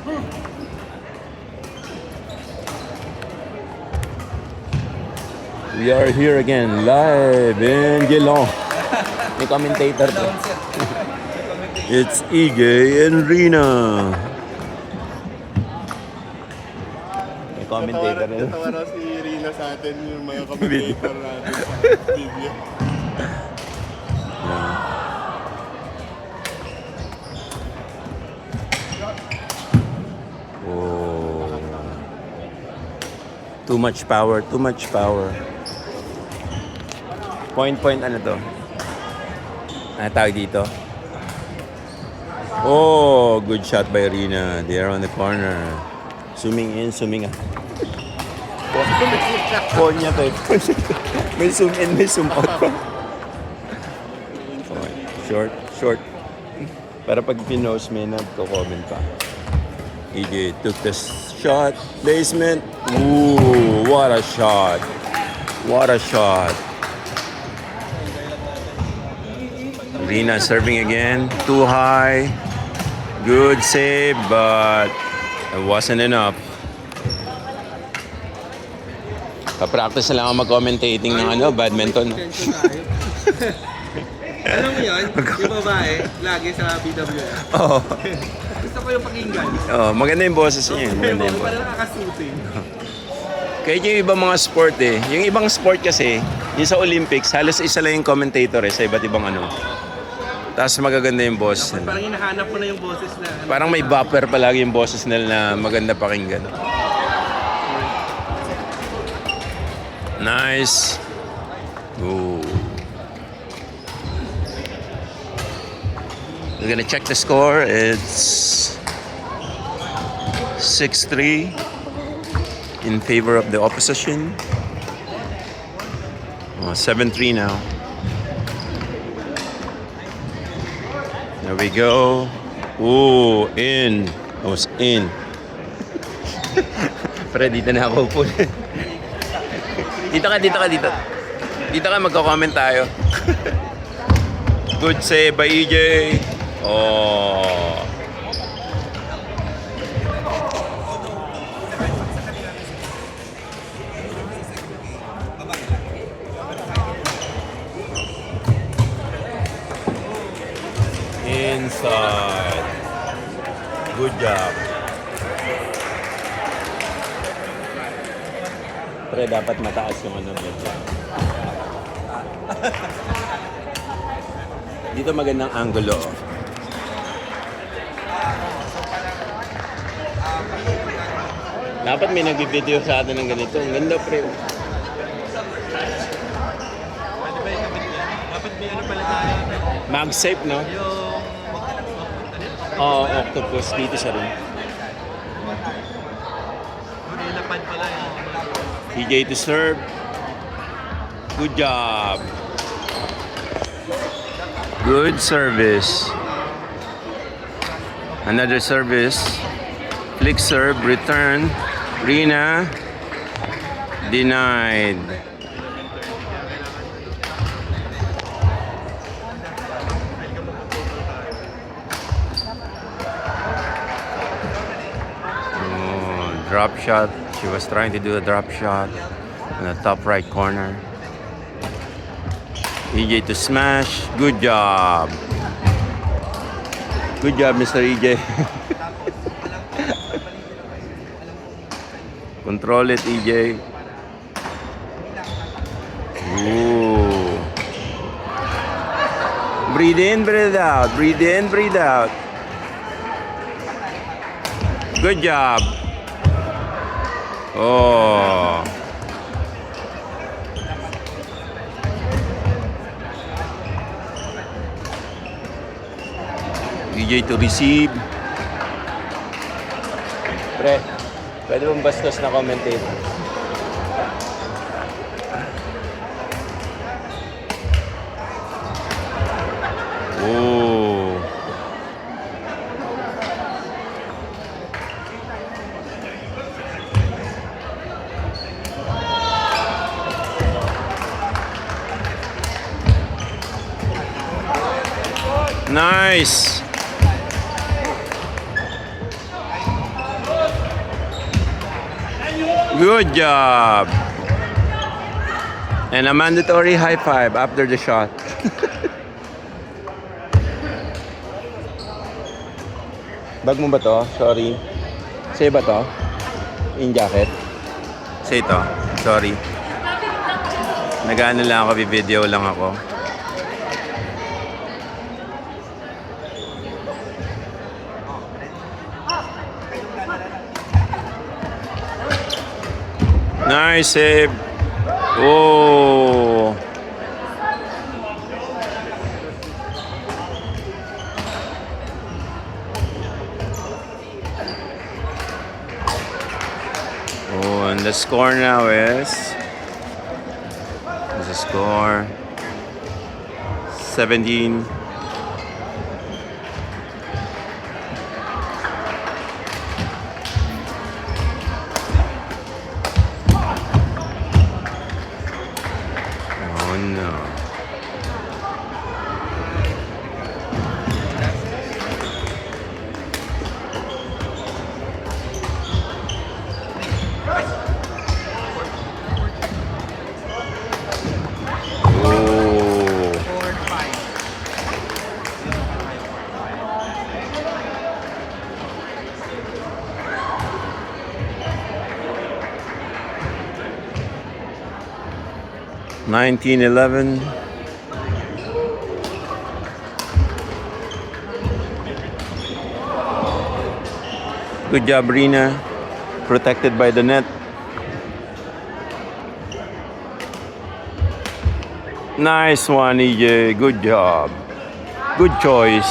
We are here again, live in Geelong. May commentator to. It's EJ and Rina. May commentator rin. Natawa na si Rina sa atin yung mga commentator natin. Video. Oh. Too much power, too much power. Point ano to? Ano tawag dito? Oh, good shot by Rina. They are on the corner. Zooming in, zooming out. Phone niya to. May zoom in, may zoom out. Short. Para pag pinost may nagko-comment pa. EJ took the shot. Basement. Ooh, what a shot. What a shot. Rina serving again. Too high. Good save, but it wasn't enough. Pa-practice na lang ako mag-commentating ng badminton. Alam mo yun, yung babae, lagi sa BWF. Oo. Gusto ko yung pakinggan. Oh, maganda yung boses niya. Maganda yung boses. Parang nakakasutin. Kaya yung ibang mga sport yung ibang sport kasi, yung sa Olympics, halos isa lang yung commentator sa iba't ibang Tapos magaganda yung boses nila. Parang hinahanap mo na yung boses na. Parang may buffer palagi yung boses nila na maganda pakinggan. Nice. Ooh. We're gonna check the score. It's 6-3 in favor of the opposition. 7-3 now. There we go. Ooh, in. I was in. Pre, dito na ako po. Dito ka. Dito ka, magko-comment tayo. Good save by EJ. Oh. Inside. Good job. Pre, dapat mataas yung medyo. Dito magandang angulo. Dapat may nag-video sa atin ng ganito. Ang ganda, pre. Dapat may pala tayo. Mag-safe, no? Oo, octopus. Dito siya rin. May lapad pala EJ to serve. Good job. Good service. Another service. Flick serve, return. Rina. Denied. Drop shot. She was trying to do a drop shot in the top right corner. EJ to smash. Good job. Good job, Mr. EJ. Control it, EJ. Ooh. Breathe in, breathe out. Breathe in, breathe out. Good job. Oh. EJ to receive. Pre, pwede bang bastos na commentator? Oh. Nice. Good job. And a mandatory high five after the shot. Bag mo ba to? Sorry. Sa'yo ba to? Yung jacket? Sa'yo to? Sorry. Nag-ano lang ako, video lang ako. Nice save. Oh. Oh, and the score now is... What's the score? 17. Oh no. Oh. 4-5. 19-11. Good job, Rina. Protected by the net. Nice one, EJ. Good job. Good choice.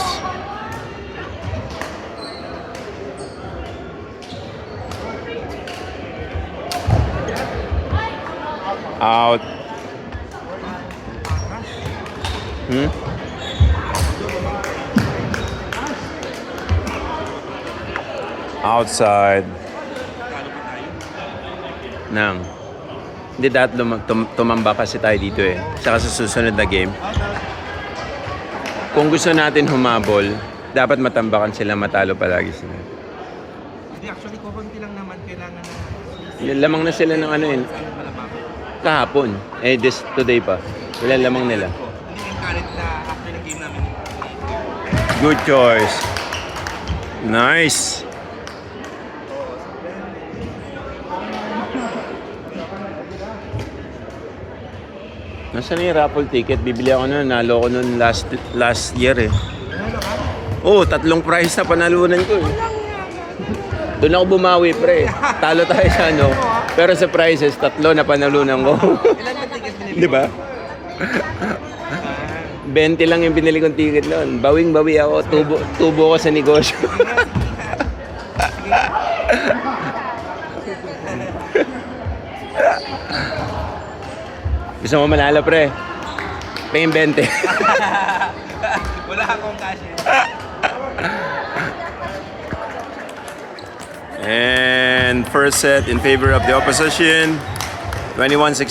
Out. Outside. Nang. Hindi dapat tumamba kasi tayo dito eh. Saka sa susunod na game. Kung gusto natin humabol, dapat matambakan sila, matalo palagi sila. Hindi, actually, kukunti lang naman kailangan na... Lamang na sila ng ano yun. Kahapon. Today pa. Wala lamang nila. Hindi encourage na after ng game namin. Good choice. Nice. Nasaan yung raffle ticket? Bibili ako nun. Nalo ko nun last year eh. Oo, 3 prize na panalunan ko eh. Doon ako bumawi pre. Talo tayo sa ano. Pero sa prizes, 3 na panalunan ko. Ilan ba tickets binili? Di ba? 20 lang yung binili kong ticket noon. Bawing-bawi ako. Tubo ko sa negosyo. Gusto mo manalo, pre? Pay 20. Wala akong cash eh. And first set in favor of the opposition. 21-16.